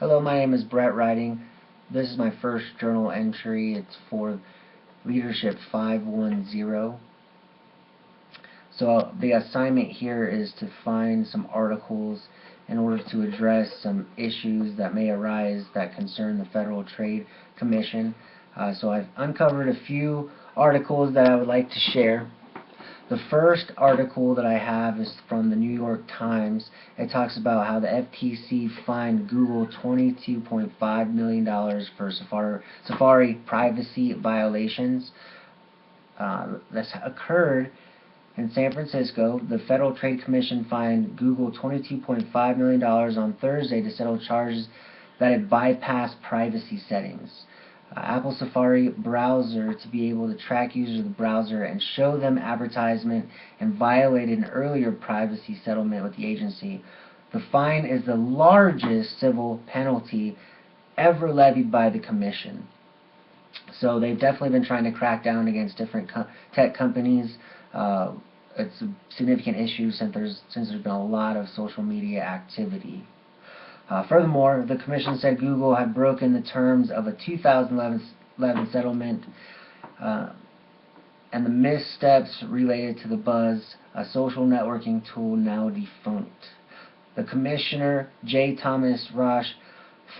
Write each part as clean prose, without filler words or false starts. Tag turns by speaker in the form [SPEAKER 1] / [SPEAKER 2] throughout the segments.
[SPEAKER 1] Hello, my name is Brett Writing. This is my first journal entry. It's for LED-510. So the assignment here is to find some articles in order to address some issues that may arise that concern the Federal Trade Commission. So I've uncovered a few articles that I would like to share. The first article that I have is from the New York Times. It talks about how the FTC fined Google $22.5 million for Safari privacy violations. This occurred in San Francisco. The Federal Trade Commission fined Google $22.5 million on Thursday to settle charges that it bypassed privacy settings. Apple Safari browser to be able to track users of the browser and show them advertisement and violated an earlier privacy settlement with the agency. The fine is the largest civil penalty ever levied by the Commission. So they've definitely been trying to crack down against different tech companies. It's a significant issue since there's been a lot of social media activity. Furthermore, the Commission said Google had broken the terms of a 2011 settlement and the missteps related to the Buzz, a social networking tool now defunct. The Commissioner, J. Thomas Rosch,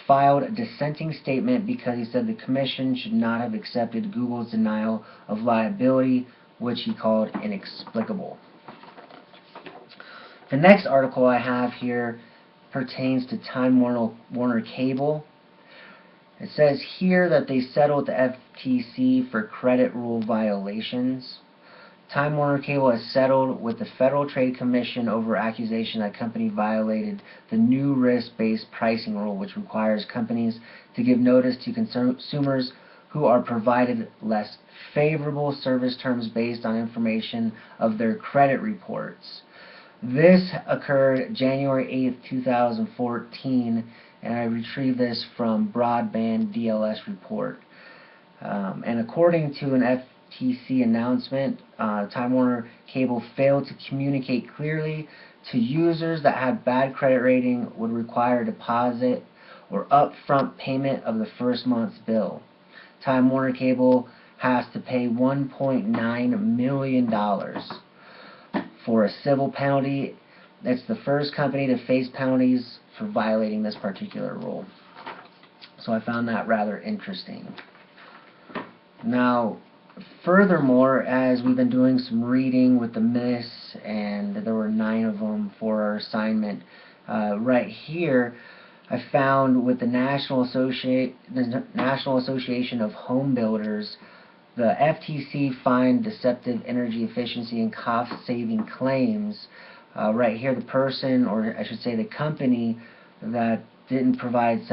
[SPEAKER 1] filed a dissenting statement because he said the Commission should not have accepted Google's denial of liability, which he called inexplicable. The next article I have here pertains to Time Warner Cable. It says here that they settled the FTC for credit rule violations. Time Warner Cable has settled with the Federal Trade Commission over accusation that company violated the new risk-based pricing rule, which requires companies to give notice to consumers who are provided less favorable service terms based on information of their credit reports. This occurred January 8th, 2014, and I retrieved this from Broadband DLS report. And according to an FTC announcement, Time Warner Cable failed to communicate clearly to users that had bad credit rating would require a deposit or upfront payment of the first month's bill. Time Warner Cable has to pay $1.9 million for a civil penalty. It's the first company to face penalties for violating this particular rule. So I found that rather interesting. Now, furthermore, as we've been doing some reading with the myths, and there were 9 of them for our assignment, right here I found with the National Association of Home Builders, the FTC fined deceptive energy efficiency and cost-saving claims. Right here, the person, or I should say the company, that didn't provide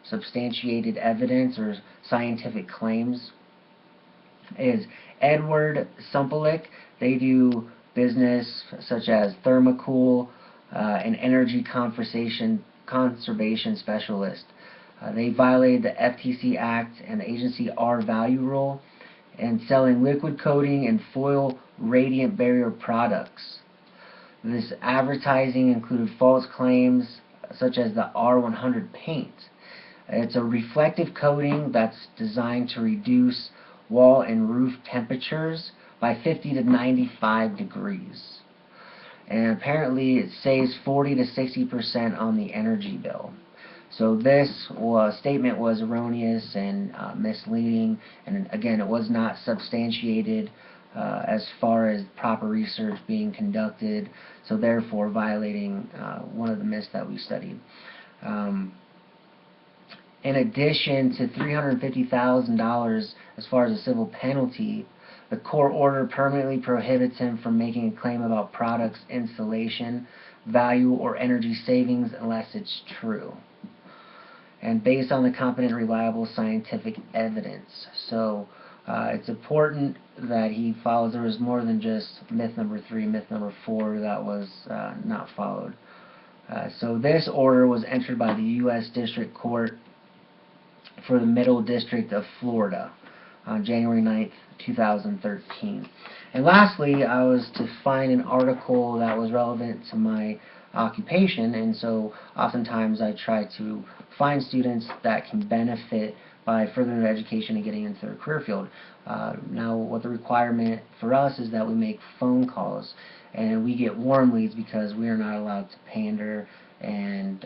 [SPEAKER 1] substantiated evidence or scientific claims is Edward Sumpolik. They do business such as Thermocool, an energy conservation specialist. They violated the FTC Act and the agency R-value rule and selling liquid coating and foil radiant barrier products. This advertising included false claims such as the R100 paint. It's a reflective coating that's designed to reduce wall and roof temperatures by 50 to 95 degrees. And apparently it saves 40 to 60% on the energy bill. So this statement was erroneous and misleading, and again, it was not substantiated as far as proper research being conducted, so therefore violating one of the myths that we studied. In addition to $350,000 as far as a civil penalty, the court order permanently prohibits him from making a claim about products, installation, value, or energy savings unless it's true, and based on the competent, reliable scientific evidence. So it's important that he follows. There was more than just myth number 3, myth number 4 that was not followed. So this order was entered by the U.S. District Court for the Middle District of Florida on January 9th, 2013. And lastly, I was to find an article that was relevant to my occupation, and so oftentimes I try to find students that can benefit by furthering their education and getting into their career field. Now, what the requirement for us is that we make phone calls, and we get warm leads because we are not allowed to pander and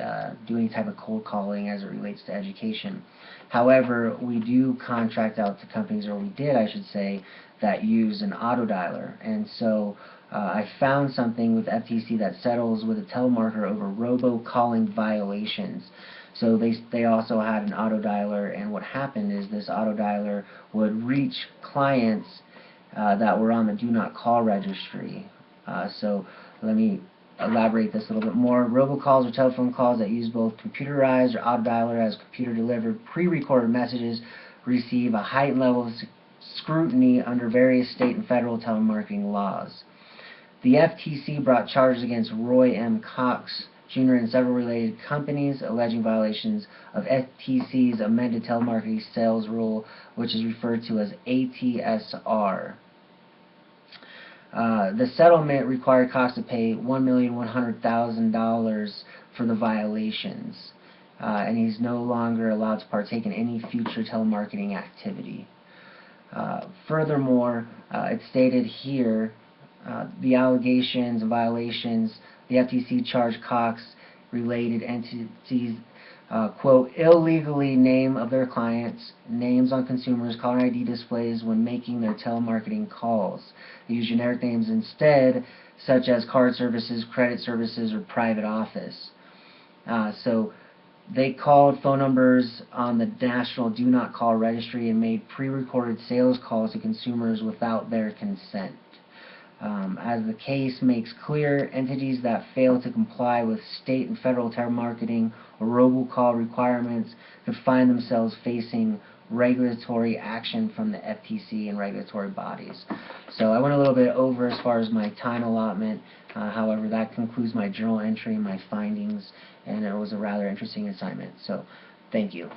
[SPEAKER 1] do any type of cold calling as it relates to education. However, we do contract out to companies, or we did, I should say, that use an auto dialer. And so I found something with FTC that settles with a telemarketer over robocalling violations. So they also had an auto dialer, and what happened is this auto dialer would reach clients that were on the do not call registry. So let me elaborate this a little bit more. Robocalls are telephone calls that use both computerized or auto dialer as computer-delivered pre-recorded messages receive a heightened level of scrutiny under various state and federal telemarketing laws. The FTC brought charges against Roy M. Cox Jr. and several related companies alleging violations of FTC's amended telemarketing sales rule, which is referred to as ATSR. The settlement required Cox to pay $1,100,000 for the violations, and he's no longer allowed to partake in any future telemarketing activity. Furthermore, it's stated here, the allegations and violations, the FTC charged Cox-related entities, quote, illegally name of their clients, names on consumers' caller ID displays when making their telemarketing calls. They use generic names instead, such as card services, credit services, or private office. So they called phone numbers on the National Do Not Call Registry and made pre-recorded sales calls to consumers without their consent. As the case makes clear, entities that fail to comply with state and federal telemarketing or robocall requirements could find themselves facing regulatory action from the FTC and regulatory bodies. So I went a little bit over as far as my time allotment. However, that concludes my journal entry and my findings, and it was a rather interesting assignment. So thank you.